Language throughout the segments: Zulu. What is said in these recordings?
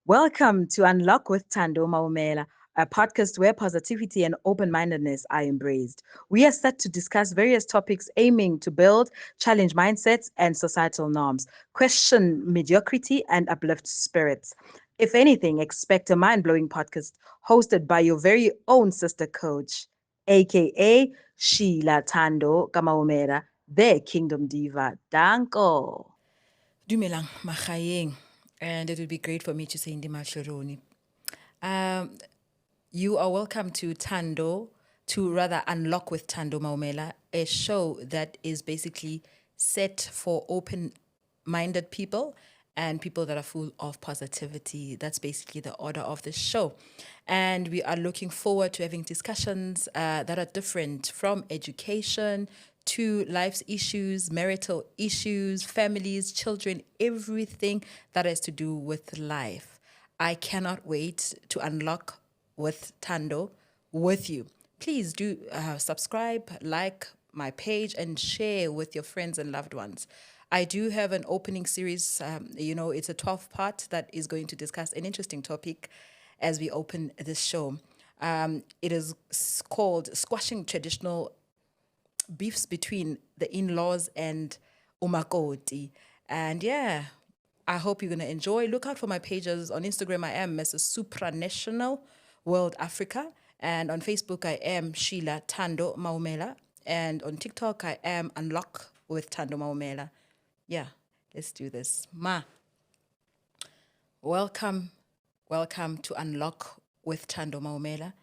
Welcome to Unlock with Tando Maumela, a podcast where positivity and open-mindedness are embraced. We are set to discuss various topics aiming to build, challenge mindsets and societal norms, question mediocrity and uplift spirits. If anything, expect a mind-blowing podcast hosted by your very own sister coach, aka Sheila Tando Kamaumela, the Kingdom Diva. Danko. Dumelang magayeng, and it would be great for me to say Ndima Shironi. You are welcome to Unlock with Tando Maumela, a show that is basically set for open-minded people and people that are full of positivity. That's basically the order of the show. And we are looking forward to having discussions that are different, from education to life's issues, marital issues, families, children, everything that has to do with life. I cannot wait to unlock with Tando with you. Please do subscribe, like my page, and share with your friends and loved ones. I do have an opening series. It's a 12-part that is going to discuss an interesting topic as we open this show. It is called Squashing Traditional Beefs Between the In-Laws and Umakoti. And yeah, I hope you're going to enjoy. Look out for my pages. On Instagram, I am Mrs. Supranational World Africa. And on Facebook, I am Sheila Tando Maumela. And on TikTok, I am Unlock with Tando Maumela. Yeah, let's do this. Welcome to Unlock with Tando Maumela.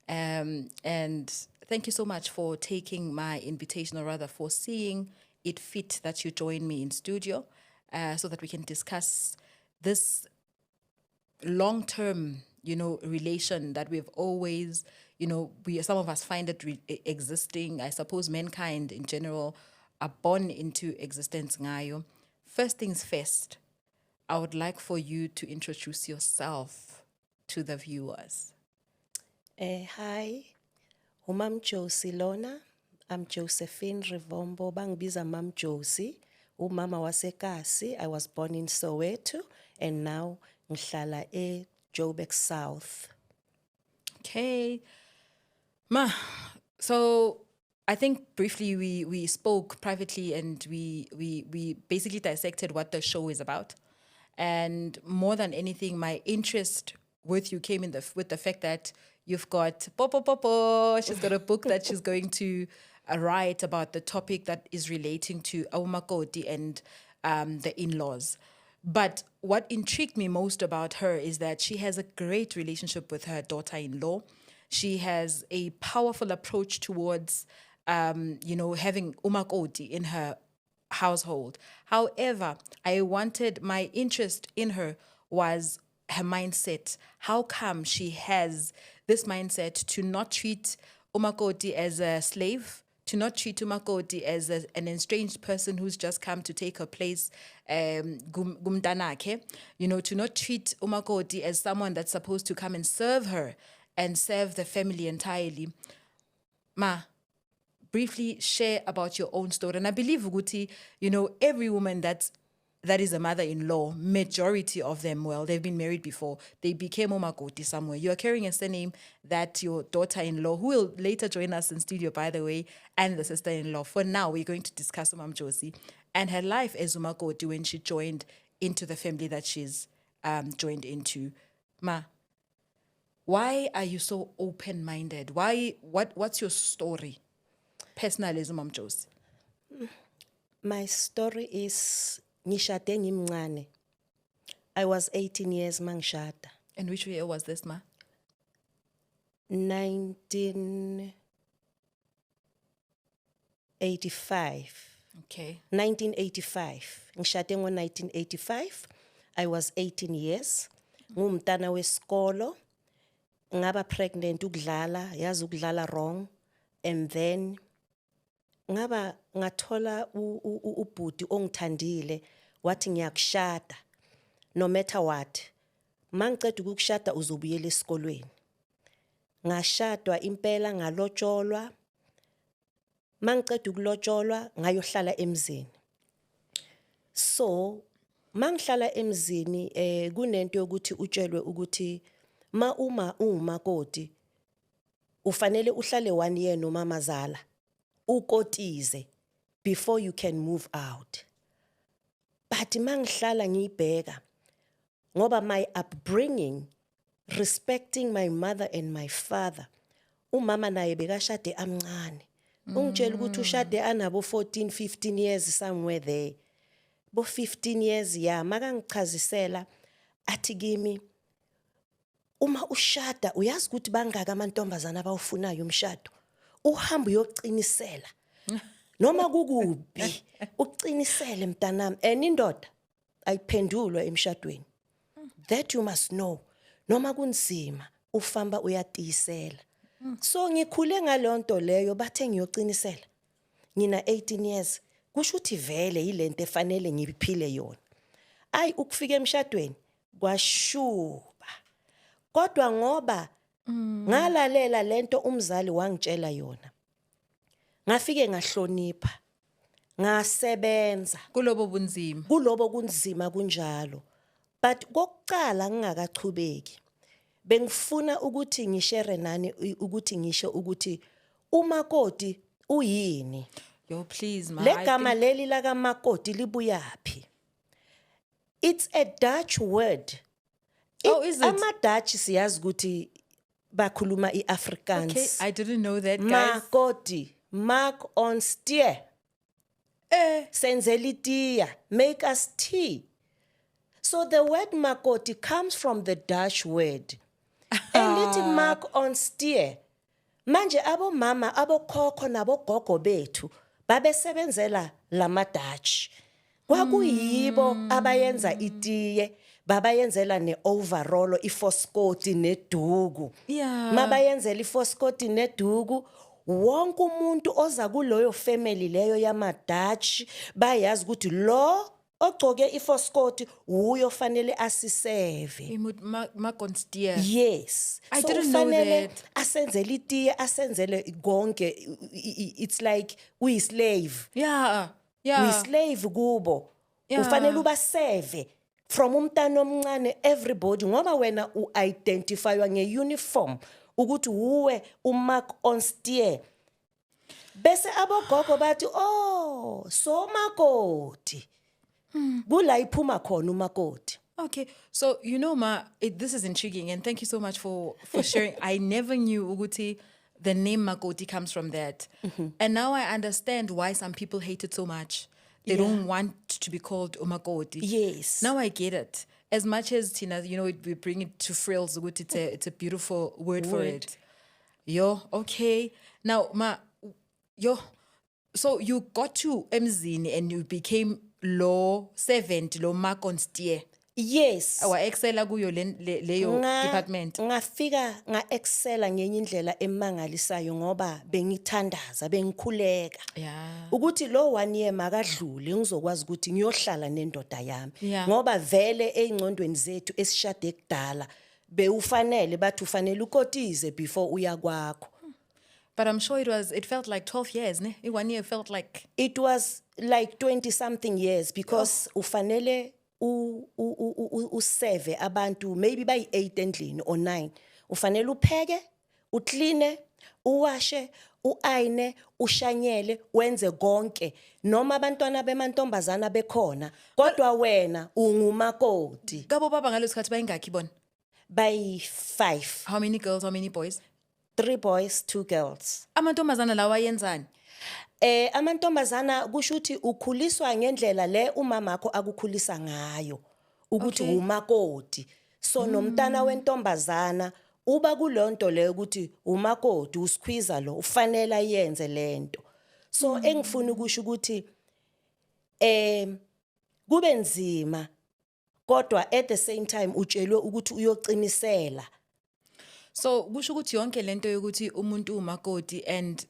And thank you so much for taking my invitation, or rather for seeing it fit that you join me in studio so that we can discuss this long-term, relation that we've always, some of us find it existing. I suppose mankind in general are born into existence ngayo. First things first, I would like for you to introduce yourself to the viewers. Hi, umam Josie Lona. I'm Josephine Rivombo, bangibiza Mam Josie. Umama wasekasi. I was born in Soweto and now ngihlala Joburg South. Okay. So I think briefly we spoke privately and we basically dissected what the show is about. And more than anything, my interest with you came with the fact that you've got she's got a book that she's going to write about the topic that is relating to Aumakoti and the in-laws. But what intrigued me most about her is that she has a great relationship with her daughter-in-law. She has a powerful approach towards, having umakoti in her household. However, my interest in her was her mindset. How come she has this mindset to not treat umakoti as a slave, to not treat umakoti as an estranged person who's just come to take her place, gumdanake, to not treat umakoti as someone that's supposed to come and serve her and serve the family entirely. Briefly share about your own story. And I believe, Uguti, every woman that is a mother-in-law, majority of them, they've been married before. They became umakoti somewhere. You are carrying a surname that your daughter-in-law, who will later join us in studio, by the way, and the sister-in-law. For now, we're going to discuss Mam Josie and her life as umakoti when she joined into the family that she's joined into. Why are you so open-minded? What's your story? Personalism, Mam Josie. My story is ngishade ngimncane. I was 18 years mangishada. And which year was this, 1985. Okay. 1985. Ngishade ngo-1985. I was 18 years. Ngumntana wesikolo. Ngaba pregnant ukudlala, yazi ukudlala wrong. And then ngathola ubhuti ongithandile wathi ngiyakushada no matter what. Mangiceda ukukushada uzobuyela esikolweni. Ngashadwa impela ngalotsholwa. Mangiceda ukulotsholwa ngayohlala emzini. So mangihlala emzini kunento ukuthi utshelwe ukuthi umakoti ufanele uhlale 1 year noMamazala ukotize before you can move out. But mangihlala ngiyibheka ngoba my upbringing respecting my mother and my father, umama naye bekashade amncane. Ungitshela ukuthi ushade anabo 14 15 years somewhere there. Bo 15 years ya makangichazisela athi kimi uma ushada uyazi ukuthi bangaka amantombazana abawufunayo umshado, uhamba uyoqinisela noma kukubi uqinisele mntanami indoda ayiphendulwa emshadweni. That you must know. Noma kunzima ufamba uyatiyisela. So ngikhule ngalonto leyo bathe ngiyoqinisela. Ngina 18 years. Kusho ukuthi vele yilento efanele ngiphile yona. Ayi ukufika emshadweni kwashuba. Kodwa ngoba ngalalela lento umzali wangitshela yona. Ngafike ngahlonipha. Ngasebenza kulobo kunzima kunjalo. But kokuqala ngingakachubeki bengifuna ukuthi ngishare nani ukuthi ngisho ukuthi umakoti uyini. Yo, please, ma. Legama leli la kamakoti libuyapi? It's a Dutch word. Oh, is it? Ama-Dutch siyazi ukuthi bakhuluma i-Afrikaans. Okay, I didn't know that, guys. Makoti, mark on steer. Senzeli tiya, make us tea. So the word makoti comes from the Dutch word. A little mark on steer. Manje abo mama, abo khokho nabo gogo bethu babesebenzela lama Dutch. Kwakuyibo abayenza itiye, babayenzela ne-overall, ifoskoti nedugu. Yeah. Mabayenzela ifoskoti nedugu, wonke umuntu oza kuloyo family leyo yama Dutch bayazi ukuthi lo ogcoke ifoskoti uyo fanele asiseve. Yes. I didn't know that. Asenzele itiye, asenzele gonke. It's like we slave. Yeah. We slave kubo. Yeah. Ufanele ubaseve from umntana omncane everybody ngoba wena uidentifywa ngeuniform ukuthi uwe umark on steer. Bese abogogo bathi so makoti. Kula iphuma khona umakoti. Okay, so ma, this is intriguing, and thank you so much for sharing. I never knew ukuthi the name Makoti comes from that, and now I understand why some people hate it so much. They don't want to be called umakoti. Yes. Now I get it. As much as Tina, we bring it to frills. It's a beautiful word for it. Okay. Now, ma, so you got to Mzini and you became law servant, law mark on steer. Yes. Awa excela kuyo leyo department. Ngafika excela ngenye indlela emangalisayo ngoba bengithandaza, bengikhuleka. Yeah. Ukuthi lo 1 year makadlule ngizokwazi ukuthi ngiyohlala nendoda yami. Yeah. Ngoba vele eingcondweni zethu esishade kudala bewufanele bathi ufanele ukotize before uya kwakho. But I'm sure it felt like 12 years, ne? 1 year felt like It was like 20 something years because ufanele useve abantu maybe by 8 endlini or 9. Ufanele upheke, uclean, uwashe, uayine, ushanyele, wenze konke. Noma abantwana bemantombazana bekhona, kodwa wena ungumakoti. Gabo baba ngalo sikhathi bayingakhi bona? By 5. How many girls, how many boys? 3 boys, 2 girls. Amantombazana lawa yenzani? Amantombazana kusho ukuthi ukhuliswa ngendlela le umama wakho akukhulisa ngayo ukuthi umakoti. So nomntana wentombazana uba kulonto le ukuthi umakoti usikhwiza lo ufanele ayenze lento. So engifuna ukusho ukuthi kube nzima kodwa at the same time utshelwe ukuthi uyoqinisela. So kusho ukuthi yonke lento yokuthi umuntu umakoti and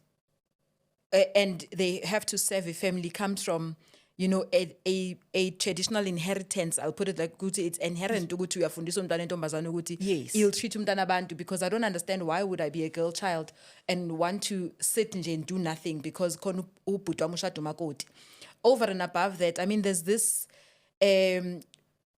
they have to serve a family comes from a traditional inheritance. I'll put it like ukuthi it's inherent ukuthi uyafundisa umntana entombazana ukuthi he'll treat umntana abantu, because I don't understand why would I be a girl child and want to sit nje and do nothing because khona ubhuti wami ushada umakoti. Over and above that, I mean there's this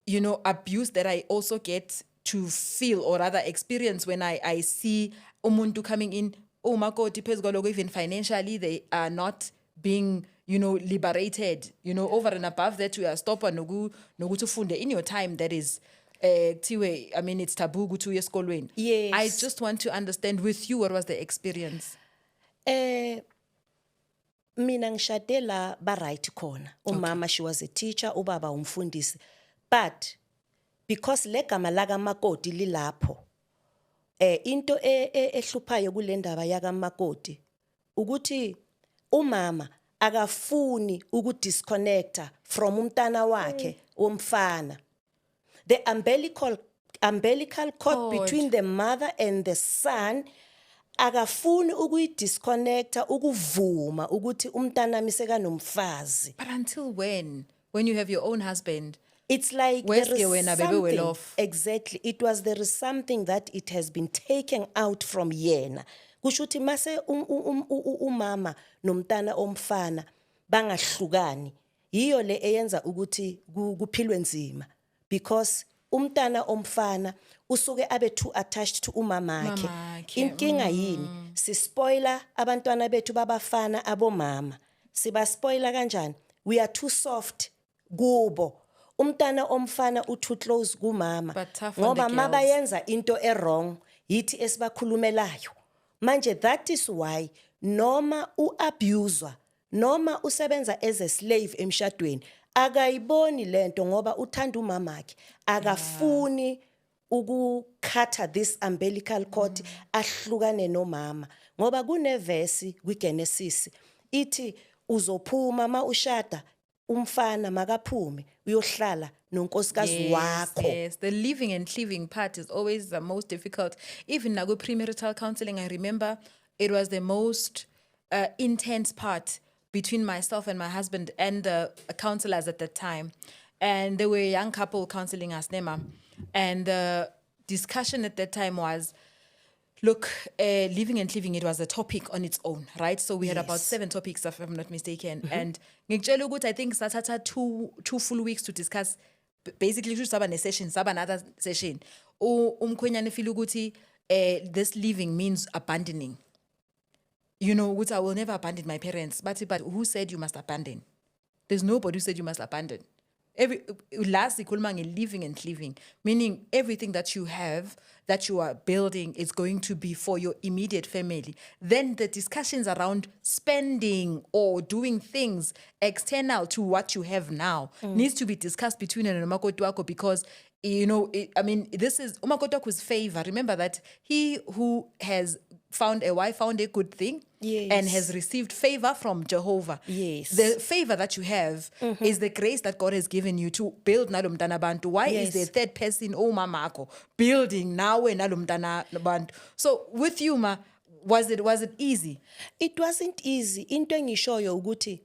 abuse that I also get to feel or rather experience when I see umuntu coming in, oh makoti phezu kwalokho, even financially they are not being liberated, over and above that we are stopper nokuthi ufunde in your time. That is kuthiwe, I mean, it's taboo ukuthi uye esikolweni. Yes. I just want to understand with you, what was the experience? Mina ngishade la ba right khona. Umama she was a teacher, ubaba umfundisi. But because legama laka makoti lilapho, into ehluphayo kule ndaba yaka makoti ukuthi umama akafuni ukudisconnecta from umntana wakhe umfana. The umbilical cord between the mother and the son akafuni ukuyidisconnecta, ukuvuma ukuthi umntana miseka nomfazi. But until when you have your own husband, it's like there is something, off. Exactly, there is something that it has been taken out from yena. Kusho ukuthi mase umama nomntana omfana bangahlukani, yiyo le eyenza ukuthi kuphilwe nzima, because umntana omfana usuke abe too attached to umamakhe. Inkinga yini? Si spoiler abantwana bethu babafana abomama. Siba spoiler kanjani? We are too soft kubo. Umntana omfana too close kumama. Ngoba mabayenza into wrong, yithi esibakhulumelayo. Manje that is why noma uabuswa, noma usebenza as a slave emshadweni, akayiboni lento ngoba uthanda umamakhe, akafuni ukukhatha this umbilical cord ahlukane nomama. Ngoba kunevesi kwiGenesis ithi uzophuma ma ushada umfana makaphume uyohlala nonkosikazi wakho. Yes, the living and cleaving part is always the most difficult. Even na premarital counseling, I remember it was the most intense part between myself and my husband and the counselors at that time. And they were a young couple counseling us, Nema. And the discussion at that time was, look, living and cleaving, it was a topic on its own, right? So we had about 7 topics, if I'm not mistaken. And ngikutshela ukuthi I think sathatha two full weeks to discuss. Basically, saba ne session, saba another session. Umkhwenyana feel ukuthi this living means abandoning. Which I will never abandon my parents. But who said you must abandon? There's nobody who said you must abandon. Last living and cleaving, meaning everything that you have, that you are building, is going to be for your immediate family. Then the discussions around spending or doing things external to what you have now needs to be discussed between an umakoti wako, because this is umakoti wako's favor. Remember that he who has found a wife found a good thing. Yes. And has received favor from Jehovah. Yes. The favor that you have is the grace that God has given you to build nalumtana bantu. Why is the third person, mamako, building nawe nalumtana bantu? So with you, ma, was it easy? It wasn't easy. Into engishoyo ukuthi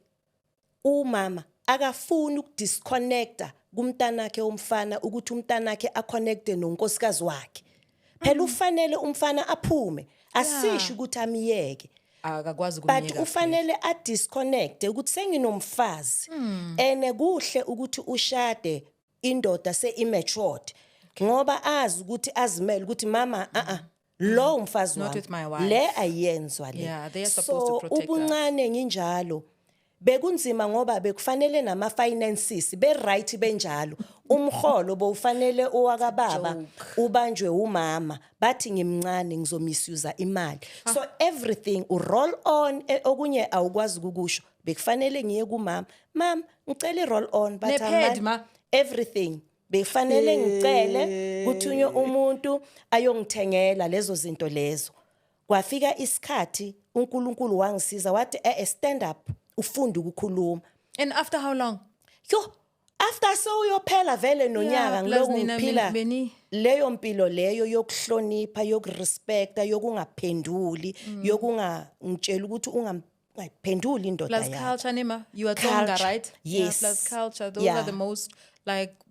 umama akafuni ukudisconnecta kumntanakhe umfana ukuthi umntanakhe aconnecte nonkosikazi wakhe. Phela ufanele umfana aphume, asisho ukuthi amiyeke. But ufanele disconnecte ukuthi senginomfazi. Ene kuhle ukuthi ushade indoda se-imatured. Ngoba azi ukuthi azimele ukuthi mama lo umfazi wami. Le ayenzwa le. Yeah, they are supposed to protect ubuncane nginjalo. Bekunzima ngoba bekufanele nama finances be right benjalo. Umholo bowufanele owakababa ubanjwe umama, bathi ngimncane ngizomisuza imali. So everything roll on, okunye awukwazi ukukusho. Bekufanele ngiye kumama, mam ngicela roll on, but everything bekufanele ngicele ukuthi umuntu ayongithengela lezo zinto lezo. Kwafika isikhathi uNkulunkulu wangisiza wathi stand up ufunde ukukhuluma. And after how long? After so uyophela vele nonyaka ngiloku ngiphila leyo mpilo leyo yokuhlonipha, yokurespecta, yokungaphenduli, yokungangitshela ukuthi ungaphenduli indoda yakho. Plus culture, Nima. You are Tonga, right? Yes. Yeah, plus culture. Those are the most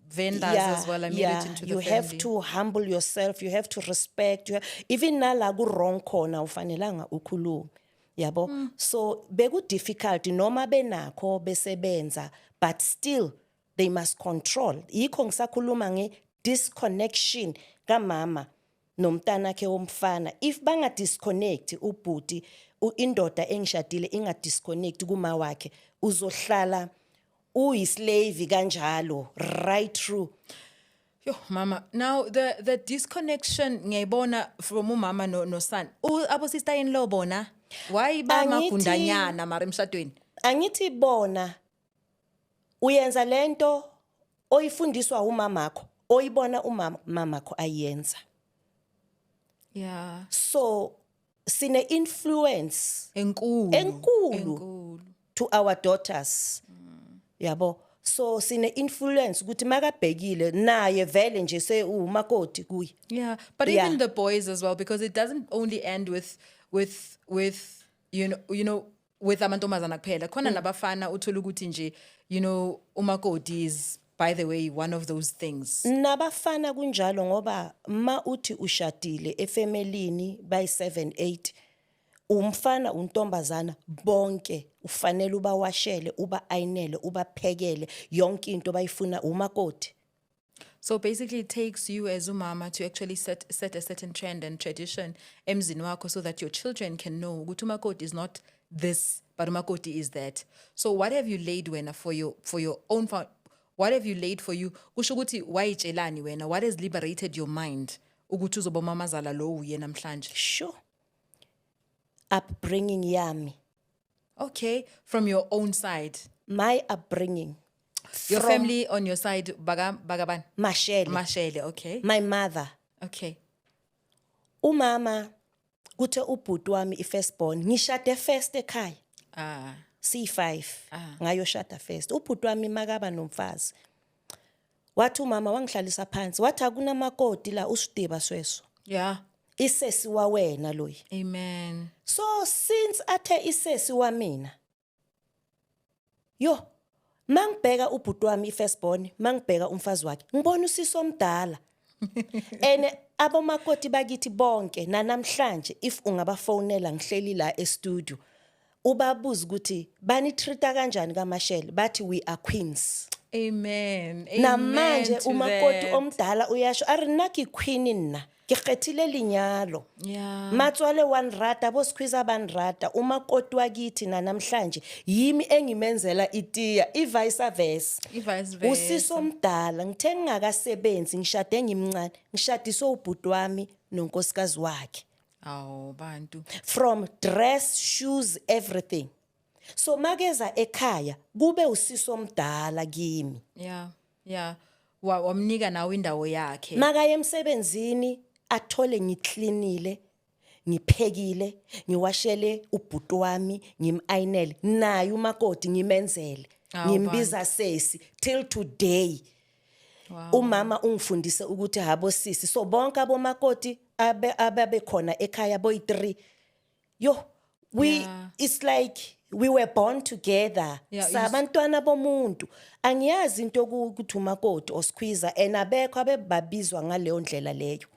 vendors as well. I made it into the you family. have to humble yourself. You have to respect. Even nala wrong khona ufanelanga ukhulume. Yabo. So beku difficult noma benakho besebenza, but still they must control. Yikho ngisakhuluma nge-disconnection kamama nomntana ke womfana. If banga disconnect ubhuti, indoda engishadile inga disconnect kuma wakhe, uzohlala uyislave kanjalo right through. Yo, mama. Now the disconnection ngiyayibona from umama no son. Abo sister-in-law bona. Why ba magundanyana mara emshadweni? Angithi bona uyenza lento oyifundiswa umamakho, oyibona umamakho ayenza. Yeah. So sine influence Enkulu. to our daughters. Yabo. So sine influence ukuthi makabhekile naye vele nje se umakoti kuyi. Yeah, but even the boys as well, because it doesn't only end with you know with amantombazana kuphela. Khona nabafana uthola ukuthi nje umakoti is, by the way, one of those things. Nabafana kunjalo ngoba ma uthi ushadile efemelini by 7-8 umfana untombazana bonke ufanele ubawashele, uba-ayinele, ubaphekele yonke into bayifuna umakoti. So basically it takes you as umama to actually set a certain trend and tradition emzini wakho, so that your children can know ukuthi umakoti is not this, but umakoti is that. So what have you laid wena for your own what have you laid for you? Kusho ukuthi wayitshelani wena? What has liberated your mind ukuthi uzoba mamazala lo uye namhlanje? Sure. Upbringing yami. Okay, from your own side. My upbringing. Your family on your side, bagaban? Mashele, okay. My mother. Okay. Umama, kuthe ubhuti wami i-firstborn, ngishade first ekhaya. C5. Ngayoshada first. Ubhuti wami makaba nomfazi. Wathi umama wangihlalisa phansi, wathi akunamakoti la usidiba sweso. Yeah. Isesi wa wena loyi. Amen. So since athe isesi wa mina, yo, mangibheka ubhuti wami i-firstborn, mangibheka umfazi wakhe, ngibona usiso omdala. Ene abomakoti bakithi bonke namhlanje if ungabafonela ngihleli la e-studio, ubabuza ukuthi bani treata kanjani kaMashele, bathi we are queens. Amen. Namanje umakoti omdala uyasho arinaki queen nna. Ngikhetile linyalo. Yeah. Matswale 1 rata bosikhwiza ban rata umakoti wakithi namhlanje yimi engimenzela itiya vice versa. Usiso omdala ngithe ngingakasebenzi ngishade ngimncane ngishadiswe ubhuti wami nonkosikazi wakhe. Aw bantu. From dress, shoes, everything. So mageza ekhaya kube usiso omdala kimi. Yeah. Yeah. Wamnika nawe indawo yakhe. Makaye emsebenzini athole ngicleanile, ngiphekile, ngiwashele ubhuti wami, ngimayinele, naye umakoti ngimenzele, ngimbiza sesi till today. Wow. Umama ungifundise ukuthi habo sisi, so bonke abomakoti ababe khona ekhaya boy 3. Yo, it's like we were born together. Sabantwana bomuntu. Angiyazi into ukuthi umakoti osikhwiza enabekho abebabizwa ngaleyo ndlela leyo.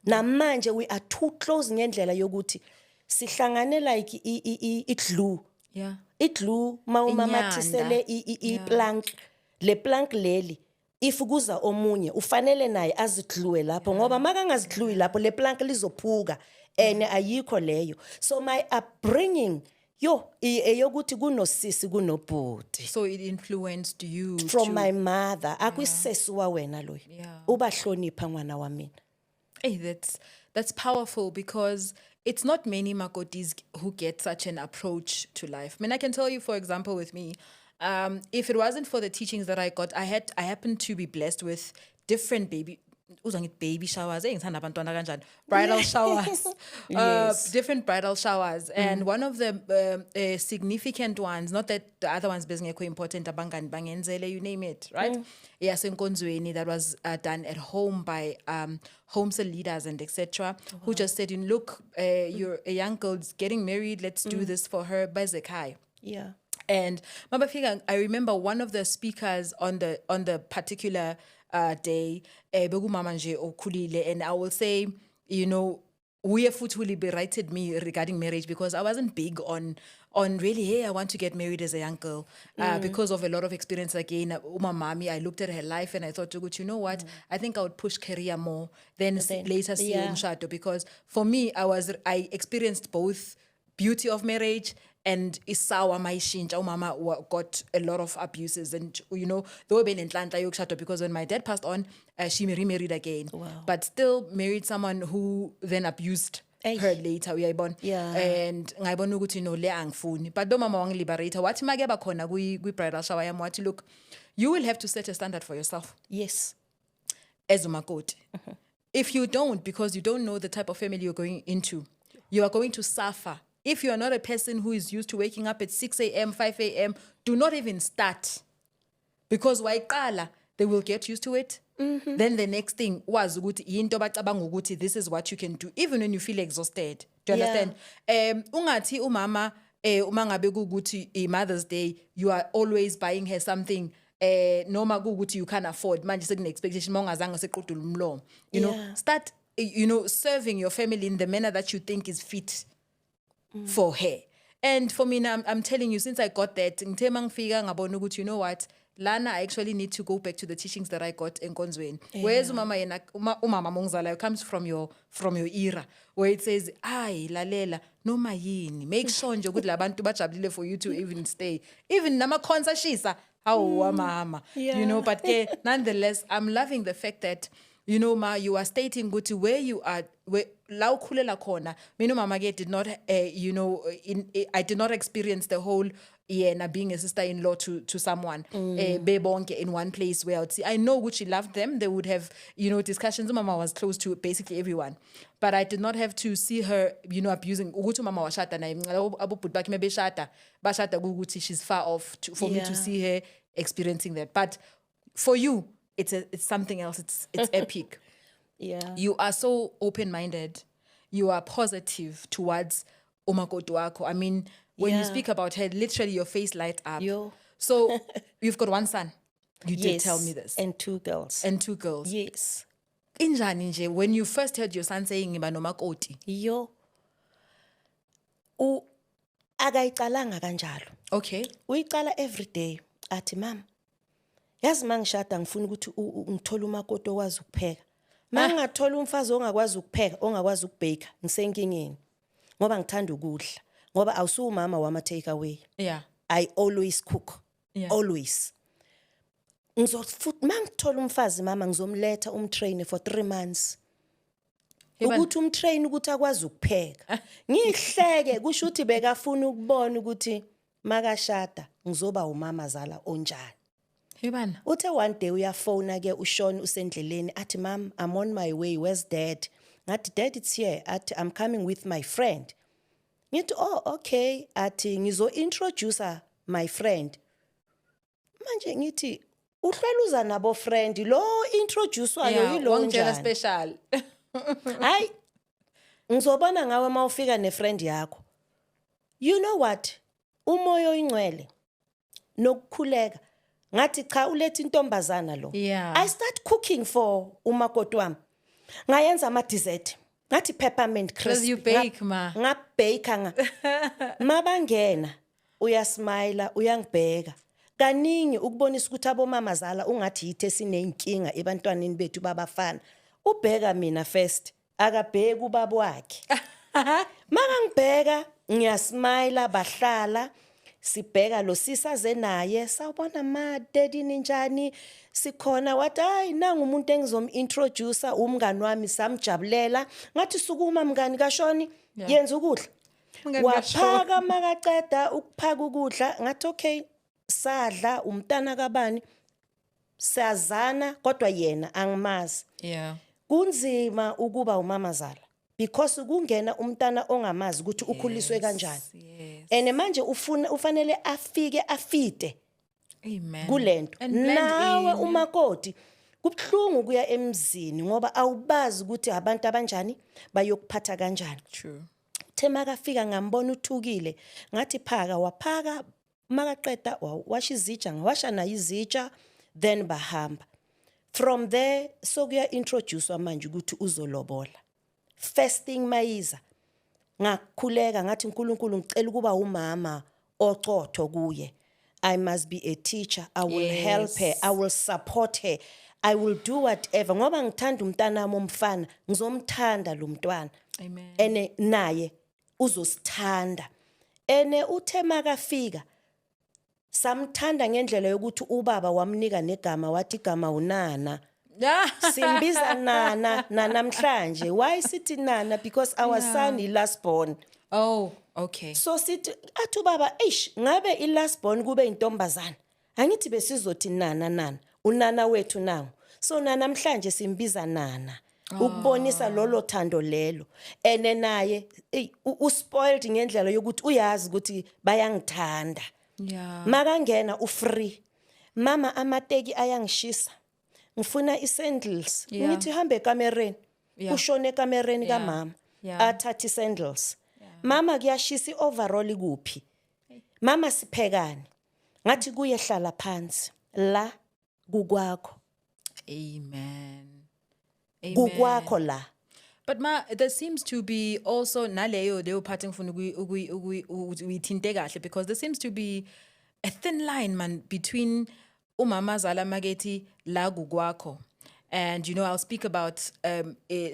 Namanje we are too close ngendlela yokuthi sihlangane like i-glue. Yeah. I-glue mawumamathisele i-plank. Le plank leli if kuza omunye ufanele naye azigluwe lapho ngoba makangazigluwi lapho le plank lizophuka ene ayikho leyo. So my upbringing eyokuthi kunosisi kunobhuti. So it influenced you from my mother. Akwisesi wa wena loyi. Ubahlonipha mwana wa mina. Hey, that's powerful, because it's not many makotis who get such an approach to life. I mean, I can tell you, for example, with me, if it wasn't for the teachings that I got, I happened to be blessed with different baby showers, bridal showers, Yes. different bridal showers. And one of the significant ones, not that the other ones being important, abangan bangenzele, you name it, right? Yes, in Konzweni, that was done at home by home leaders and etc. Who just said, look, you're a young girl getting married, let's do this for her, Bazekai. Yeah. And Mama Figa, I remember one of the speakers on the particular day, and I will say, uye futhi who liberated me regarding marriage, because I wasn't big on really, hey, I want to get married as a young girl, because of a lot of experience. Again, Uma Mami, I looked at her life and I thought, you know what, I think I would push career more than later see umshado, because for me, I experienced both beauty of marriage and isawa maishintsha. Umama got a lot of abuses, and though been in Atlanta yokushado, because when my dad passed on, she remarried again. Wow. But still married someone who then abused her later, uyayibona. Yeah. And ngayibona ukuthi le angifuni. But do mama wangiliberator wathi make bakhona kwi bridal shower yami wathi, look, you will have to set a standard for yourself Yes. as umakoti. If you don't, because you don't know the type of family you're going into, you are going to suffer. If you are not a person who is used to waking up at 6 a.m., 5 a.m., do not even start. Because waiqala, they will get used to it. Then the next thing was this is what you can do, even when you feel exhausted. Do you understand? Ungathi umama umangabe kuguti Mother's Day, you are always buying her something. Noma kuguti you can't afford. Manje sekune expectation mongazange sequdula umlomo. You know, start serving your family in the manner that you think is fit for her. And for me now, I'm telling you, since I got that, you know what? Lana, I actually need to go back to the teachings that I got in Konzweni. Whereas umama Mamazala comes from your era, where it says, "Ay, lalela, no mayini. Make sure nje ukuthi labantu bajabulile for you to even stay. Even nama khonsa shisa, hawu mama." But nonetheless, I'm loving the fact that ma, you are stating ukuthi where you are, where la ukhulela khona. Mina mama did not I did not experience the whole being a sister-in-law to someone bebonke in one place where I know Gucci loved them. They would have discussions. Mama was close to basically everyone, but I did not have to see her abusing. Ugutu mama washata na abu putbaki mebe shata bashata guguti. She's far off for me to see her experiencing that. But for you, it's something else. It's epic. Yeah. You are so open-minded. You are positive towards umakoti wako. I mean, when you speak about her, literally your face lights up. So you've got one son. You did tell me this. And 2 girls. And 2 girls. Yes. Injani nje, when you first heard your son saying ngiba nomakoti. Akayicalanga kanjalo. Okay. Uyicala every day. Athi mama, yazi mangishada ngifuna ukuthi ngithola umakoti okwazi ukupheka. Mangathola umfazi ongakwazi ukupheka, ongakwazi ukubheka, ngisenkingeni. Ngoba ngithanda ukudla. Ngoba awusu mama wama take away. Yeah. I always cook. Yeah. Always. Futhi mangithola umfazi mama ngizomletha umtrain for 3 months. Ukuthi umtrain ukuthi akwazi ukupheka. Ngihleke kusho ukuthi bekafuna ukubona ukuthi makashada ngizoba umamazala onjani. Hebana. Uthe one day uyafona ke uShona usendleleni athi mom, I'm on my way, where's dad? Ngathi dad, it's here. Athi I'm coming with my friend. Ngithi oh okay, athi ngizo introduce my friend. Manje ngithi uhlwela uza nabo friend lo introduce wayo yilo njani special. Hayi ngizobona ngawe mawufika nefriend yakho. You know what? Umoya oyingcwele nokukhuleka ngathi cha ulethe intombazana lo. I start cooking for umakoti wami. Ngayenza ama dessert. Ngathi peppermint crisp. You bake ma. Ngabake mabangena uyasmile uyangibheka. Kaningi ukubonisa ukuthi abomamazala ungathi yithe sinenkinga ebantwaneni bethu babafana. Ubheka mina first, akabheka ubaba wakhe. Mangangibheka ngiyasmile bahlala. Sibheka lo sisaze naye sawubona ma daddy ninjani sikhona wathi hayi nanga umuntu engizomintroduce umngani wami samjabulela ngathi sukuma mngani kaShoni yenza ukudla waphaka makaceda ukuphaka ukudla ngathi okay sadla umntana kabani siyazana kodwa yena angimazi kunzima ukuba umamazala because kungena umntana ongamazi ukuthi ukhuliswe kanjani. And manje ufanele afike afite. Amen. Kulento. Nawe umakoti kubhlungu kuya emzini ngoba awubazi ukuthi abantu abanjani bayokuphatha kanjani. True. Thema kafika ngambona uthukile ngathi phaka waphaka makaqeda washa izitsha ngawasha na izitsha then bahamba. From there so kuya introduce manje ukuthi uzolobola. first thing mayiza ngakukhuleka ngathi uNkulunkulu ngicela ukuba umama ocotho kuye. I must be a teacher. I will help her. I will support her. I will do whatever. Ngoba ngithanda umntanami omfana, ngizomthanda lo mntwana. Amen. Ene naye uzosithanda. Ene uthe makafika samthanda ngendlela yokuthi ubaba wamnika negama wathi igama uNana. Simbiza Nana namhlanje. Why sithi Nana? Because our son is last born. Oh, okay. So sithi athi ubaba ngabe I last born kube intombazana. Angithi besizothi Nana. Unana wethu nawo. So namhlanje simbiza Nana. Ukubonisa lolo thando lelo. Ene naye uspoiled ngendlela yokuthi uyazi ukuthi bayangithanda. Yeah. Makangena ufree. Mama amateki ayangishisa. Ngifuna isandals. Ngithi hambe ekamereni. Ushone ekamereni kaMama. Athatha isandals. Mama kuyashisa overall kuphi. Mama siphekani. Ngathi kuye hlala phansi. La kukwakho. Amen. Kukwakho la. But there seems to be also naleyo parting ngifuna uyithinte kahle, because there seems to be a thin line man between Mamazala mageti la kukwakho. And I'll speak about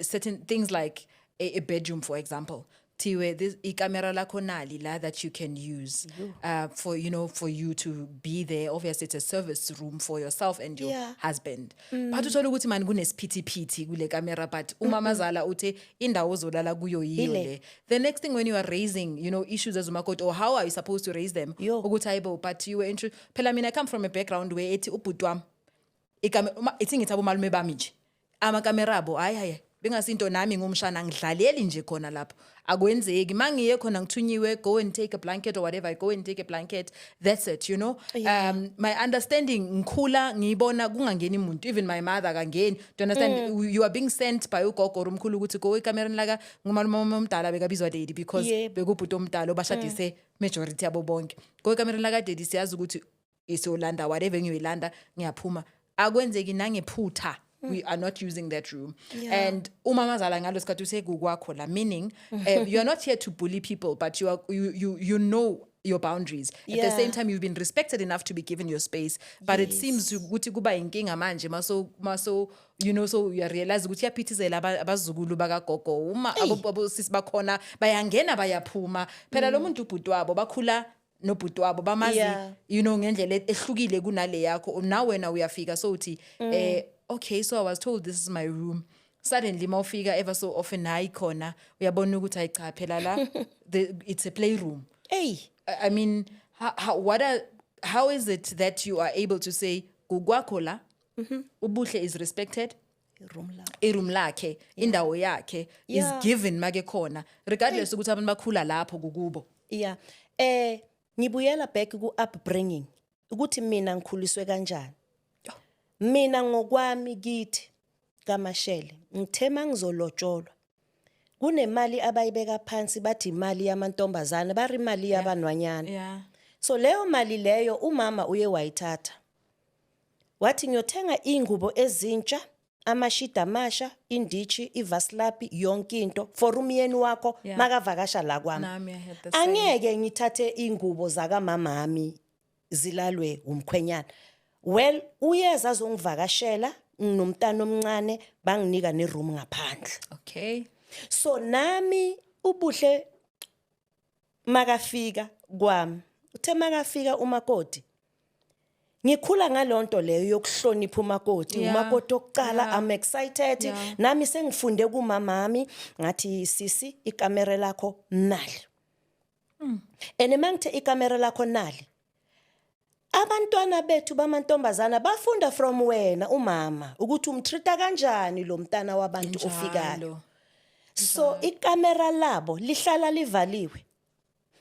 certain things like a bedroom, for example. Tiwe this camera la konali la that you can use for you to be there. Obviously it's a service room for yourself and your husband. But uthola ukuthi man kunesiphithiphithi kule camera, but Mamazala ute indawo zolala kuyo yiyo le. The next thing when you are raising issues as umakoti, or how are you supposed to raise them, ukuthi ayibo, but you were phela mina I come from a background where ethi ubhuti wami ithi ngithi abomalume bami nje amakamera abo hayi bengasinto nami ngumshana ngidlaleli nje khona lapho akwenzeki mangiye khona ngithunyiwe go and take a blanket or whatever, I go and take a blanket, that's it. My understanding ngikhula ngibona kungangeni umuntu, even my mother kangeni. Do you understand? You are being sent by ugogo or umkhulu ukuthi go ekamereni laka ngumalume omdala bekabizwa daddy, because bekubhuti omdala obashadise majority yabo bonke. Go ekamereni laka daddy siyazi ukuthi isolanda whatever ngiyoyilanda ngiyaphuma akwenzeki nangephutha. We are not using that room. And Mamazala ngalo sikhathi usekukwakho la, meaning you are not here to bully people, but you know your boundaries. At the same time, you've been respected enough to be given your space. But it seems ukuthi kuba inkinga manje maso so you realize ukuthi yaphithizela abazukulu bakagogo uma abosisi bakhona bayangena bayaphuma. Phela lo muntu ubhuti wabo bakhula nobhuti wabo bamazi ngendlela ehlukile kunale yakho. Now wena uyafika so uthi okay, so I was told this is my room. Suddenly mawufika ever so often hayi khona uyabona ukuthi hayi cha phela la it's a playroom. I mean, how is it that you are able to say kukwakho la ubuhle is respected, iroom lakhe indawo yakhe is given make khona, regardless ukuthi abantu bakhula lapho kukubo? Ngibuyela back ku upbringing ukuthi mina ngikhuliswe kanjani. Mina ngokwami kithi kaMashele ngithema ngizolotsholwa kunemali abayibeka phansi bathi imali yamantombazana bari imali yabanwanyana. So leyo mali leyo umama uye wayithatha wathi ngiyothenga ingubo ezintsha, amashida amasha, indichi, ivaslapi, yonke into for umyeni wakho makavakasha la kwami. Angeke ngithathe ingubo zaka mamami zilalwe umkhwenyana. Well, uyeza azongivakashela nomntana omncane banginika neroom ngaphandle. Okay. So nami ubuhle makafika kwami. Uthe makafika umakoti. Ngikhula ngalonto leyo yokuhlonipha umakoti. Umakoti okuqala I'm excited. Nami sengifunde kumamami ngathi sisi ikamera lakho nali. Ene mangithe ikamera lakho nali. Abantwana bethu bamantombazana bafunda from wena umama ukuthi umtreata kanjani lo mntana wabantu ofikayo. So ikamera labo lihlala livaliwe.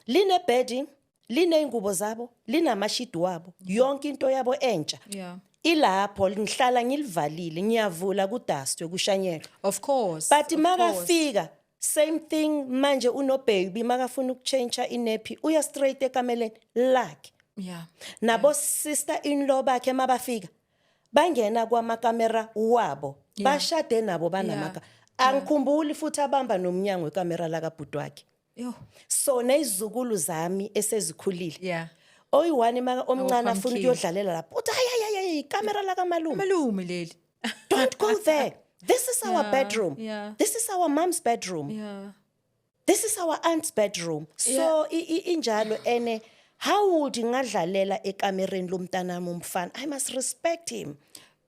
Line bedding, line ingubo zabo, line amashidi wabo, yonke into yabo entsha. Ilapho ngihlala ngilivalile, ngiyavula kudustwe kushanyelwa. Of course. But makafika same thing manje uno baby makafuna ukuchange inappy uya straight ekameleni lakhe. Nabo sister-in-law bakhe mabafika bangena kwamakamera wabo bashade nabo banamaka angikhumbuli futhi abamba nomnyango wekamera la kabhuti wakhe Yo. so nezizukulu zami esezikhulile Yeah. oyi-1 maka omncane afuna pumpkin. ukuyodlalela lapho uthi hayi ikamera la kamalume Malume leli. don't go there this is our bedroom yeah. this is our mom's bedroom Yeah. this is our aunt's bedroom so injalo ene how would ngadlalela ekamereni lomntanami umfana I must respect him.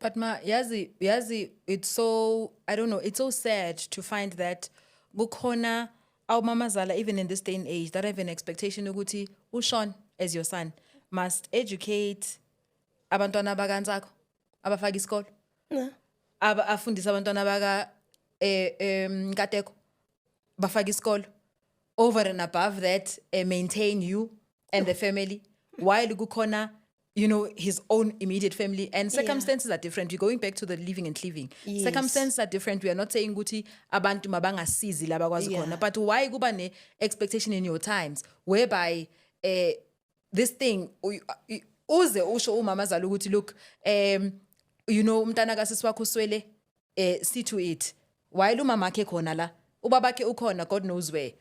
But yazi, it's so, I don't know, it's so sad to find that kukhona our Mamazala, even in this day and age, that have an expectation ukuthi uSean as your son must educate abantwana bakansakho abafaka isikolo. Afundisa abantwana baka Nkateko bafaka isikolo. Over and above that, maintain you and the family while kukhona his own immediate family and circumstances are different. We're going back to the living and cleaving. Yes. Circumstances are different. We are not saying ukuthi abantu mabangasizi laba kwazi khona, but why kuba ne expectation in your times whereby this thing uze usho uMamazala ukuthi look umntana kasisi wakho uswele see to it while umama wakhe khona la ubabakhe ukhona God knows where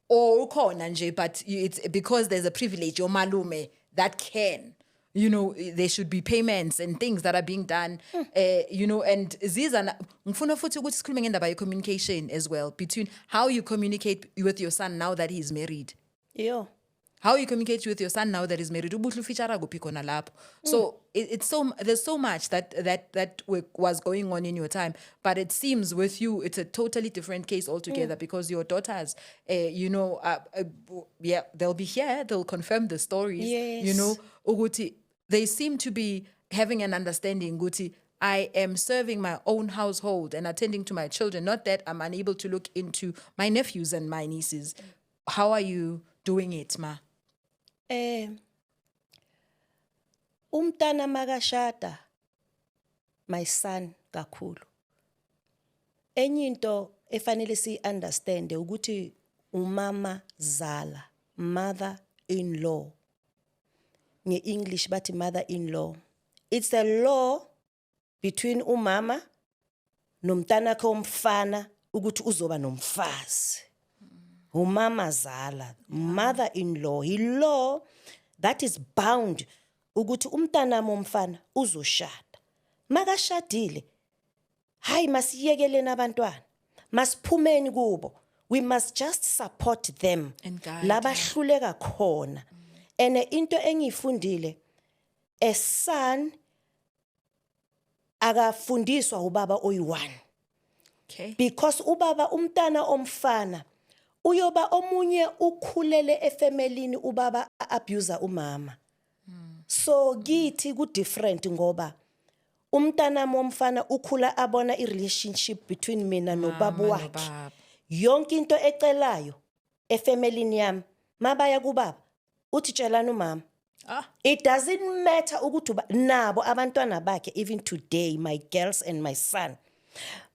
or ukhona nje but it's because there's a privilege your malume that can there should be payments and things that are being done and ziza ngifuna futhi ukuthi sikhulume ngendaba ye communication as well between how you communicate with your son now that he's married. How you communicate with your son now that he's married. So it's so there's so much that was going on in your time, but it seems with you it's a totally different case altogether because your daughters, they'll be here, they'll confirm the stories. Yes. Uguti, they seem to be having an understanding. Guti, I am serving my own household and attending to my children. Not that I'm unable to look into my nephews and my nieces. How are you doing it, ma? Umntana makashada my son kakhulu enye into efanele si understand ukuthi umamazala mother in law nge English bathi mother in law it's a law between umama nomntana wakhe umfana ukuthi uzoba nomfazi. Umamazala, mother-in-law, law that is bound ukuthi umntana momfana uzoshada. Makashadile, hayi masiyekeleni abantwana, masiphumeni kubo. We must just support them. Labahluleka khona. And into engifundile, a son akafundiswa ubaba oyi-1. Okay. Because ubaba umntana omfana uyoba omunye ukhulele efemelini ubaba abuser umama. So kithi ku different ngoba umntana momfana ukhula abona i-relationship between mina nobaba wakhe. Yonke into ecelayo efemelini yami mabaya kubaba uthi tshelana umama. It doesn't matter ukuthi nabo abantwana bakhe even today my girls and my son.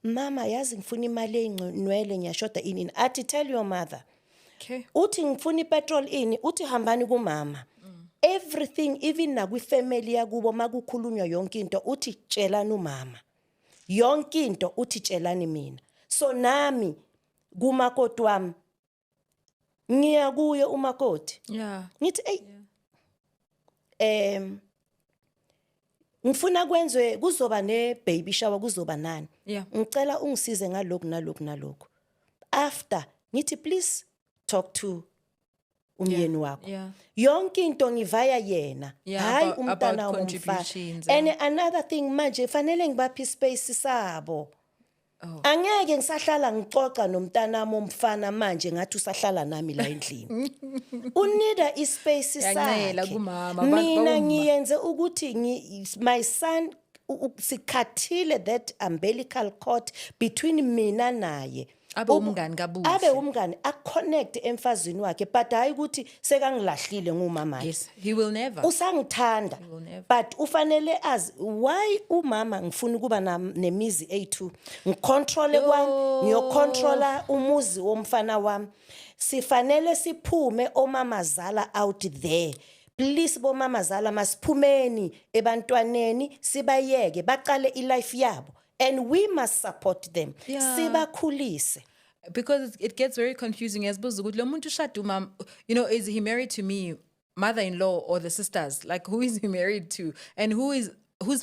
Mama yazi ngifuna imali enqwele ngiyashoda ini athi tell your mother. Okay. Uthi ngifuna ipetrol ini uthi hambani kumama. Everything even na kwifamily yakubo makukhulunywa yonke into uthi tshelana umama. Yonke into uthi tshelani mina. So nami kumakoti wami ngiya kuye umakoti. Yeah. Ngithi ngifuna kwenzwe kuzoba ne baby shower kuzoba nani. Yeah. Ngicela ungisize ngalokho nalokho. After ngithi please talk to umyeni wakho. Yeah. Yonke into ngivaya yena. Hayi umntana contributions. And another thing manje fanele ngibaphi space sabo. Angeke ngisahlala ngixoxa nomntana momfana manje ngathi usahlala nami la endlini. Unida ispace sakhe. Mina ngiyenze ukuthi my son sikhathile that umbilical cord between mina naye. Abe umngani kabuhle. Abe umngani aconnect emfazini wakhe but hayi ukuthi sekangilahlile ngumama. Yes, he will never. Usangithanda. But ufanele azi why umama ngifuna kuba nemizi A2 ngicontrol kwami ngiyocontrola umuzi womfana wami. Sifanele siphume omamazala out there. Please bomamazala masiphumeni ebantwaneni sibayeke baqale ilife yabo and we must support them. Yeah. Sibakhulise. Because it gets very confusing. As is he married to me, mother-in-law, or the sisters? Like, who is he married to, and whose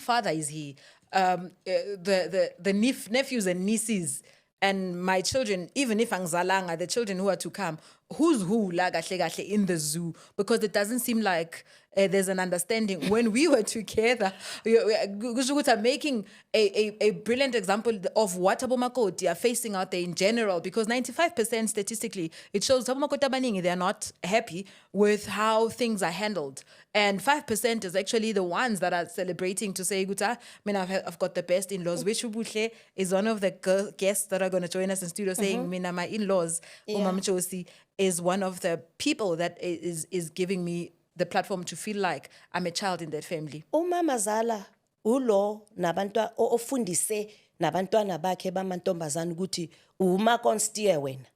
father is he? The nephews and nieces and my children, even if angzalanga, the children who are to come, who's who la kahle kahle in the zoo? Because it doesn't seem like there's an understanding. When we were together, I'm making a brilliant example of what abomakoti are facing out there in general, because 95% statistically, it shows abomakoti abaningi, they are not happy with how things are handled. And 5% is actually the ones that are celebrating to say, Guta, I've got the best in-laws, which Ubuhle is one of the guests that are going to join us in studio saying, my in-laws, Umam Chosi, is one of the people that is giving me the platform to feel like I'm a child in that family. Mamazala ulo nabantu ofundise nabantwana bakhe bamantombazana ukuthi umakonstiye wena.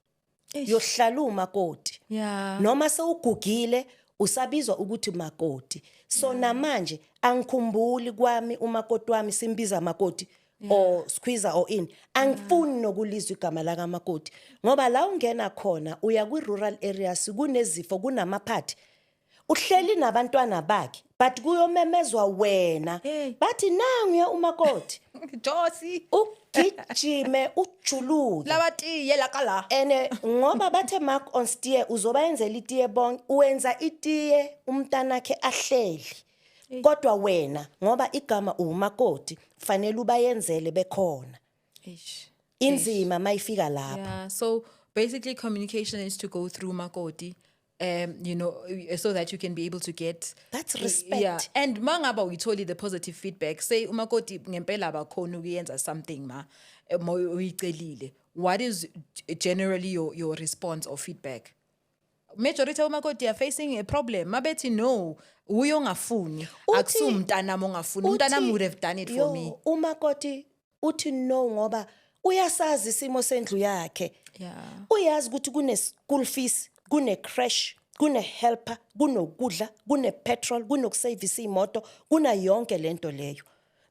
Yohlala umakoti. Yeah. Noma sewugugile usabizwa ukuthi makoti. So namanje angikhumbuli kwami umakoti wami simbiza makoti or squeezer or in. Angifuni nokulizwa igama la kamakoti. Ngoba la ungena khona uya kwi rural areas kunezifo kunamaphathi. Uhleli nabantwana bakhe but kuyomemezwa wena. Bathi nanguye umakoti. Josi. Ugijime ujuluke. Lawatiye lakala. Ene ngoba bathe mark on steer uzoba yenzela itiye bonke uwenza itiye umntanakhe ahleli. Kodwa wena ngoba igama umakoti fanele ubayenzele bekhona. Inzima mayifika lapha. Yeah, so basically communication is to go through makoti. So that you can be able to get That's respect. Yeah, and mangaba we told you the positive feedback. Say umakoti ngempela abakhona ukuyenza something ma uyicelile. What is generally your response or feedback? Majority of umakoti are facing a problem. Mabethi no, uyo ngafuni. Akusumntana mongafuni. Umntana would have done it for me. Umakoti uthi no ngoba uyasazi isimo sendlu yakhe. Yeah. Uyazi ukuthi kune school fees, kune crash, kune helper, kunokudla, kune petrol, kunokusavisa imoto, kuna yonke lento leyo.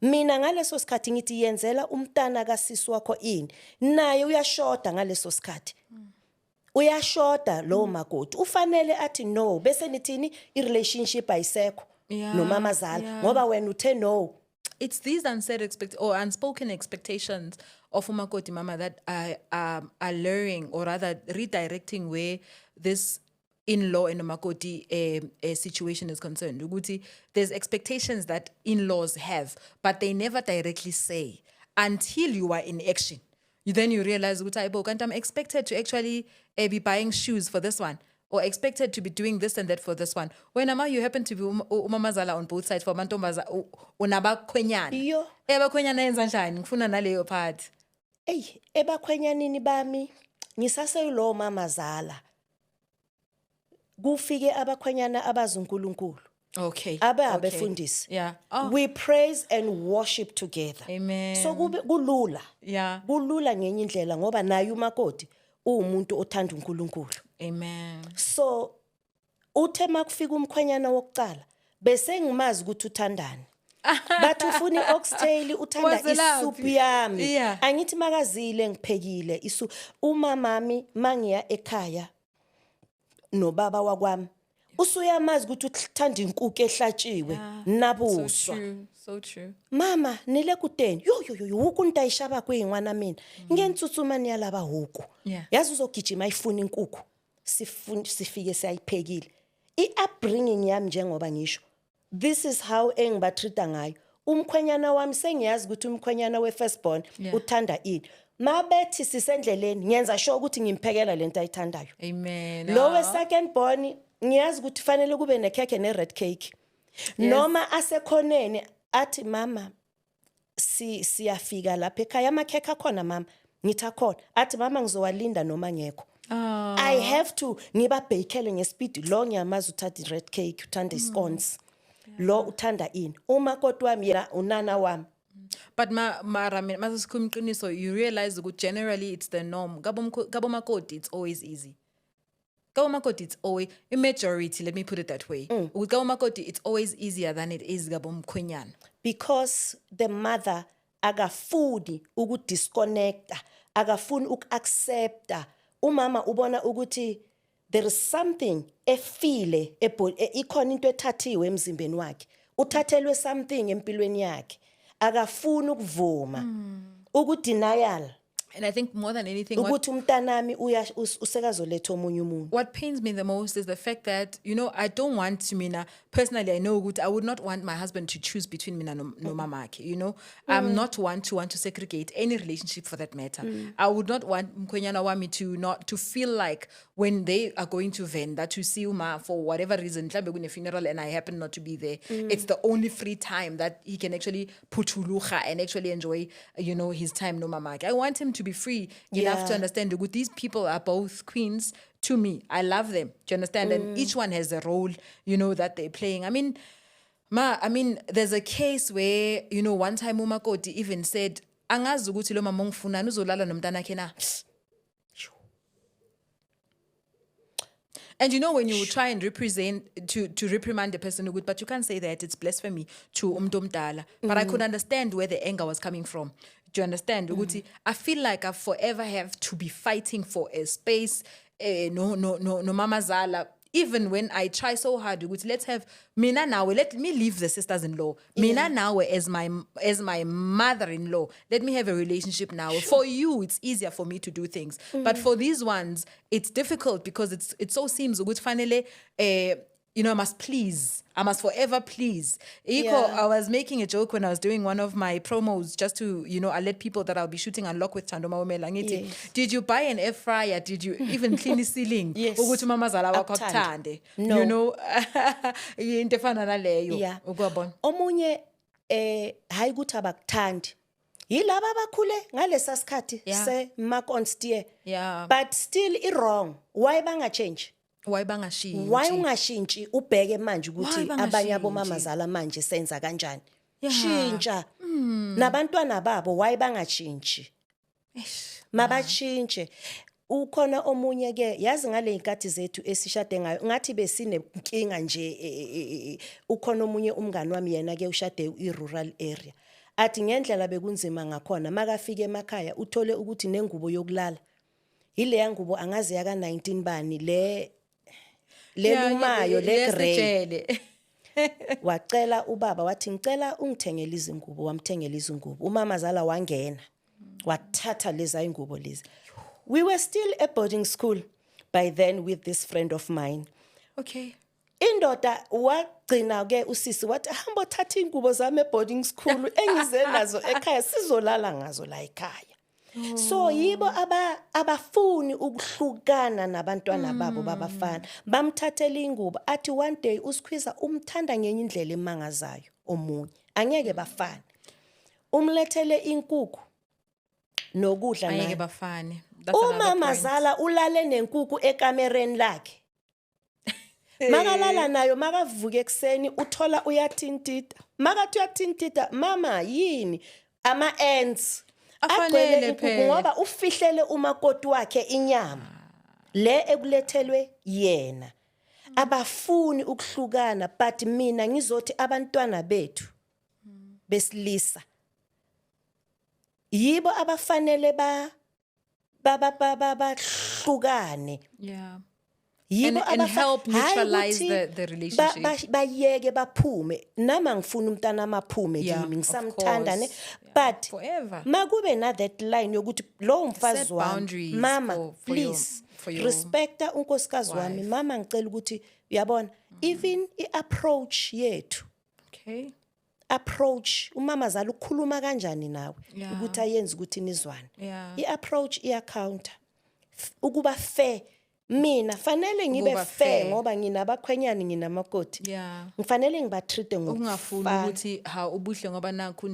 Mina ngaleso sikhathi ngithi yenzela umntana kasisi wakho ini. Naye uyashoda ngaleso sikhathi. Uyashoda lo makoti. Ufanele athi no bese nithini I-relationship ayisekho no mamazala ngoba wena uthe no. It's these unsaid or unspoken expectations of umakoti mama that are luring or rather redirecting where this in-law and umakoti situation is concerned. Uguti, there's expectations that in-laws have, but they never directly say until you are in action. Then you realize, I'm expected to actually be buying shoes for this one, or expected to be doing this and that for this one. When you happen to be umamazala on both sides for mantombaza unabakwenyana. Iyo. Ebakwenyana yenza njani? Ngifuna naleyo part. Ebakhwenyanini bami ngisase lo mamazala. Kufike abakhwenyana abazunkulunkulu. Okay. Abefundisi. Yeah. We praise and worship together. Amen. So kulula. Yeah. Kulula ngenye indlela ngoba naye umakoti umuntu othanda uNkulunkulu. Amen. So uthe makufika umkhwenyana wokucala bese ngimazi ukuthi uthandani. Bathi ufuna ioxtail uthanda isupu yami. Yeah. Angithi makazile ngiphekile isu umamami mangiya ekhaya nobaba wakwami. Usuyamazi ukuthi uthanda inkukhu ehlatshiwe nabuswa. So true. Mama nile kuteni yo huku ntayishaba kwingwana mina ngentsutsuma niyalaba huku. Yazi uzogijima ifuna inkukhu sifike siyayiphekile. I-upbringing yami njengoba ngisho, this is how engibatreata ngayo. Umkhwenyana wami sengiyazi ukuthi umkhwenyana we-firstborn uthanda ini. Mabethi sisendleleni ngiyenza sure ukuthi ngimphekela lento ayithandayo. Amen. Lo we-secondborn ngiyazi ukuthi fanele kube nekhekhe ne-red cake. Noma asekhoneni athi mama siyafika lapha ekhaya amakhekhe akhona mama ngithi akhona athi mama ngizowalinda noma ngekho. I have to ngibabhekele ngespeed lo ngiyamazi uthatha i-red cake uthanda iscones lo uthanda ini umakoti wami yena unana wami. But so you realize that generally it's the norm. Gabo makoti, it's always easy. Gabo makoti, it's always a majority. Let me put it that way. With Gabo makoti, it's always easier than it is Gabo mkwenyan. Because the mother akafuni ukudisconnecta, akafuni ukuaccepta. Umama ubona ukuthi there is something efile ikhona into ethathiwe emzimbeni wakhe. Uthathelwe something empilweni yakhe. Akafuni ukuvuma. Ukudenial. And I think more than anything, Ukuthi umntanami usekazoletha omunye umuntu. what pains me the most is the fact that, I don't want to, mina, personally, I know good, I would not want my husband to choose between mina no mamake, I'm not one to want to segregate any relationship for that matter. I would not want mkhwenyana wami to feel like when they are going to Venda to see uma for whatever reason, mhlambe kune funeral and I happen not to be there, it's the only free time that he can actually putulucha and actually enjoy, his time no mamake. I want him to be free enough to understand that these people are both queens to me. I love them. Do you understand? And each one has a role, that they're playing. I mean, there's a case where, one time umakoti even said, angazi ukuthi lo mama ongifuna uzolala nomntana wakhe na. And when you try and to reprimand the person, but you can't say that, it's blasphemy to umdala. But I could understand where the anger was coming from. Do you understand? I feel like I forever have to be fighting for a space. No, Mamazala. Even when I try so hard, let's have mina now. Let me leave the sisters-in-law. Mina now as my mother-in-law. Let me have a relationship now. Sure. For you, it's easier for me to do things, but for these ones, it's difficult because it so seems good. Finally, I must please. I must forever please. I was making a joke when I was doing one of my promos just to, alert people that I'll be shooting Unlock with Thando Maumela. Yes. Did you buy an air fryer? Did you even clean the ceiling? Yes. Ukuthi Mamazala wakuthande. No. Into efana naleyo. Yeah. Ukubona. Omunye hayi ukuthi abakuthandi. Yilaba abakhule ngalesa sikhathi se mark on steer. Yeah. But still wrong. Why banga change? Why bangashintshi? Why ungashintshi ubheke manje ukuthi abanye abomamazala manje senza kanjani? Shintsha. Nabantwana babo why bangashintshi? Mabashintshe. Ukhona omunye ke yazi ngale inkathi zethu esishade ngayo ngathi besinenkinga nje ukhona omunye umngani wami yena ke ushade rural area. Athi ngendlela bekunzima ngakhona makafika emakhaya uthole ukuthi nengubo yokulala. Ile yangubo angazi yaka 19 bani lumayo le grey. Wacela ubaba wathi ngicela ungithengele izingubo, wamthengela izingubo. Umamazala wangena wathatha leza ingubo lezi. We were still at boarding school by then with this friend of mine. Okay. Indoda wagcina ke usisi wathi hamba thatha ingubo zami e boarding school engize nazo ekhaya sizolala ngazo la ekhaya. So yibo abafuni ukuhlukana nabantwana babo babafana bamthathela ingubo athi one day usikhwiza umthanda ngenye indlela emangazayo omunye angeke bafana umlethele inkukhu nokudla naye angeke bafane. Umamazala ulale nenkukhu ekamereni lakhe makalala nayo makavuka ekseni uthola uyathintita makathi uyathintita mama yini ama ants agcwele ngoba ufihlele umakoti wakhe inyama le ekulethelwe yena abafuni ukuhlukana but mina ngizothi abantwana bethu besilisa yibo abafanele bahlukane. Yeah. And help neutralize the relationship. Bayeke baphume nama ngifuna umntana amaphume kimi ngisamthanda ne but forever makube na that line yokuthi lo umfazi wami mama please respecta unkosikazi wami mama ngicela ukuthi uyabona even iapproach yethu approach umamazala ukukhuluma kanjani nawe ukuthi ayenze ukuthi nizwane iapproach iacounter ukuba fair. Mina fanele ngibe fair ngoba nginabakhwenyani nginamakoti. Ngifanele ngibatreat ngokungafuni ukuthi ubuhle ngoba nakho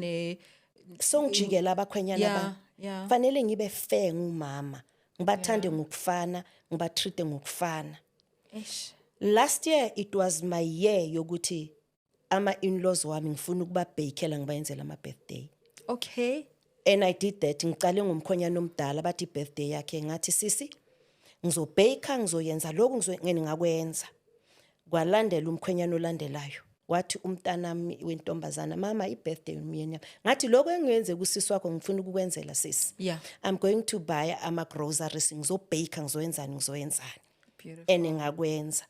songijikela abakhwenyana ba. Fanele ngibe fair ngumama. Ngibathande ngokufana, ngibatreat ngokufana. Last year it was my year yokuthi ama in-laws wami ngifuna ukuba bakela ngibayenzela ama birthday. Okay. And I did that. Ngicale ngomkhwenyana omdala bathi birthday yakhe ngathi sisi ngizobheka ngizoyenza lokhu ngizongeni ngakwenza kwalandela umkhwenyana olandelayo wathi umntanami wentombazana, mama i-birthday umyeni. Ngathi lokho engiyenze kusisi wakho ngifuna ukukwenzela sisi. Yeah. I'm going to buy ama-groceries, ngizobhaka, ngizoyenzani. Beautiful. And ngakwenza.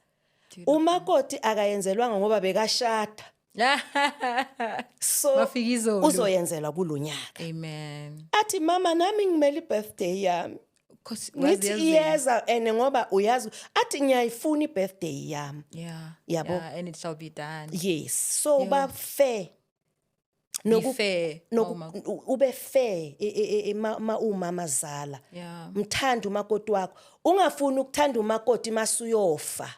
Umakoti akayenzelwanga ngoba bekashada. So Bafika izolo. uzoyenzelwa kulonyaka. Amen. Athi mama nami ngimele i-birthday yami. Ngithi iyeza and ngoba uyazi athi ngiyayifuna i-birthday yami. Yeah. Yabo. Yeah, and it shall be done. Yes. So ba fair. Be fair. Ube fair umamazala. Yeah. Mthanda umakoti wakho. Ungafuni ukuthanda umakoti masuyofa.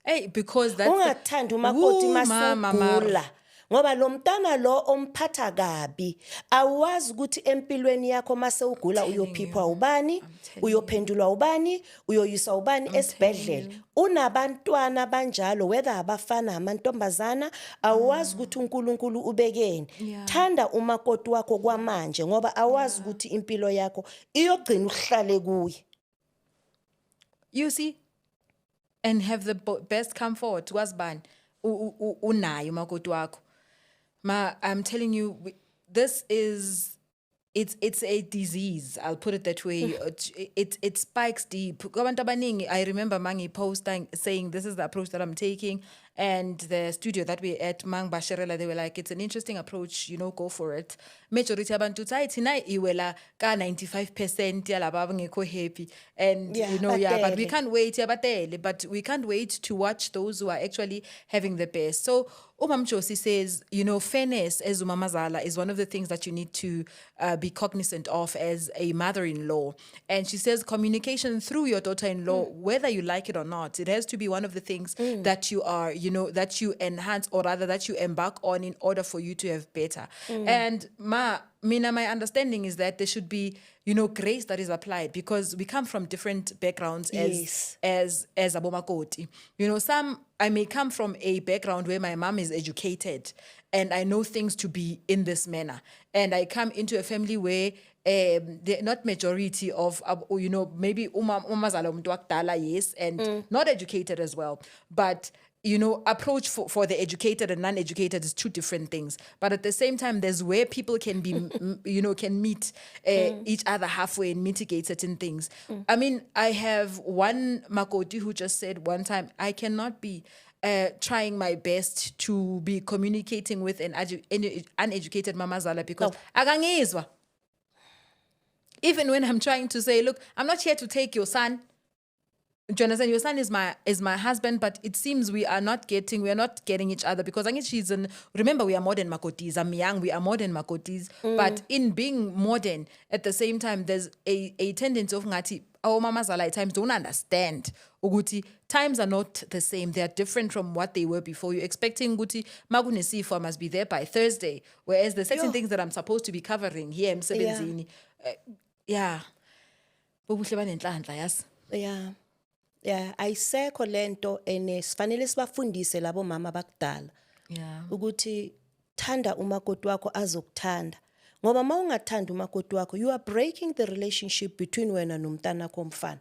Hey, because that's Ungathanda umakoti masugula. Ngoba lo mntana lo omphatha kabi awazi ukuthi empilweni yakho mase ugula uyophipha ubani, uyophendulwa ubani, uyoyisa ubani esibhedlela. Unabantwana banjalo whether abafana amantombazana awazi ukuthi uNkulunkulu ubekeni. Thanda umakoti wakho kwamanje ngoba awazi ukuthi impilo yakho iyogcina uhlale kuye. You see, and have the best comfort. Wasban unayo umakoti wakho. I'm telling you, this is it's a disease. I'll put it that way. It spikes deep. I remember Mangi posting saying this is the approach that I'm taking, and the studio that we at Mang Basharela, they were like, it's an interesting approach, go for it. Majority abantu tonight iwela ka 95% yala baba ngekho happy, and but we can't wait but we can't wait to watch those who are actually having the best. So Umam Josi says, fairness as Mamazala is one of the things that you need to be cognizant of as a mother-in-law. And she says communication through your daughter-in-law, whether you like it or not, it has to be one of the things that you are, that you enhance, or rather that you embark on in order for you to have better. And my understanding is that there should be, grace that is applied, because we come from different backgrounds as abomakoti. I may come from a background where my mom is educated and I know things to be in this manner. And I come into a family where they're not majority of, maybe umazala umuntu wakudala, yes, and not educated as well. But approach for the educated and non-educated is two different things. But at the same time, there's where people can be, can meet each other halfway and mitigate certain things. I mean, I have one makoti who just said one time, I cannot be trying my best to be communicating with an uneducated mamazala because akangizwa. Even when I'm trying to say, look, I'm not here to take your son. Do you understand? Your son is my husband, but it seems we are not getting each other, because I think remember, we are modern makotis. I'm young, we are modern makotis. But in being modern, at the same time, there's a tendency of ngati, our mamazala at times don't understand. Uguti, times are not the same. They are different from what they were before. You're expecting Guti, magunesifa must be there by Thursday, whereas there's certain things that I'm supposed to be covering here. Yeah. Yeah, ayisekho lento sifanele sibafundise labo mama bakudala. Yeah. Ukuthi thanda umakoti wakho azokuthanda. Ngoba mawungathanda umakoti wakho, you are breaking the relationship between wena nomntana wakho mfana.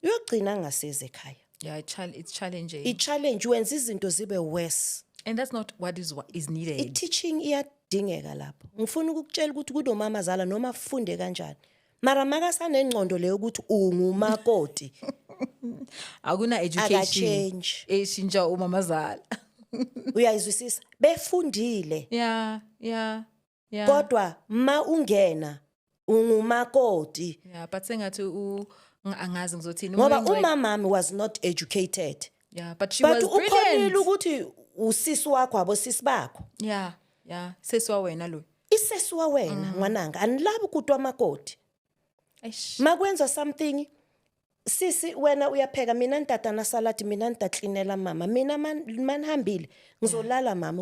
Uyogcina ngaseze ekhaya. Yeah, it's challenging. I-challenge wenza izinto zibe worse. And that's not what is needed. I-teaching iyadingeka lapho. Ngifuna ukukutshela ukuthi kunomamazala noma afunde kanjani. Mara makasanengqondo leyo ukuthi ungumakoti. Akuna education eshintsha umamazala. Uyayizwisisa befundile. Yeah. Kodwa ma ungena ungumakoti. Yeah, but sengathi angazi ngizothini. Ngoba umamami was not educated. Yeah, but she was brilliant. But ukhonile ukuthi usisi wakho abosisi bakho. Yeah. Seswa wena lo. Iseswa wena ngwananga anilabi ukuthi wamakoti. Makwenza something. Sisi wena uyapheka, mina ntatana salad, mina ntatlinela mama, mina manihambile ngizolala mama.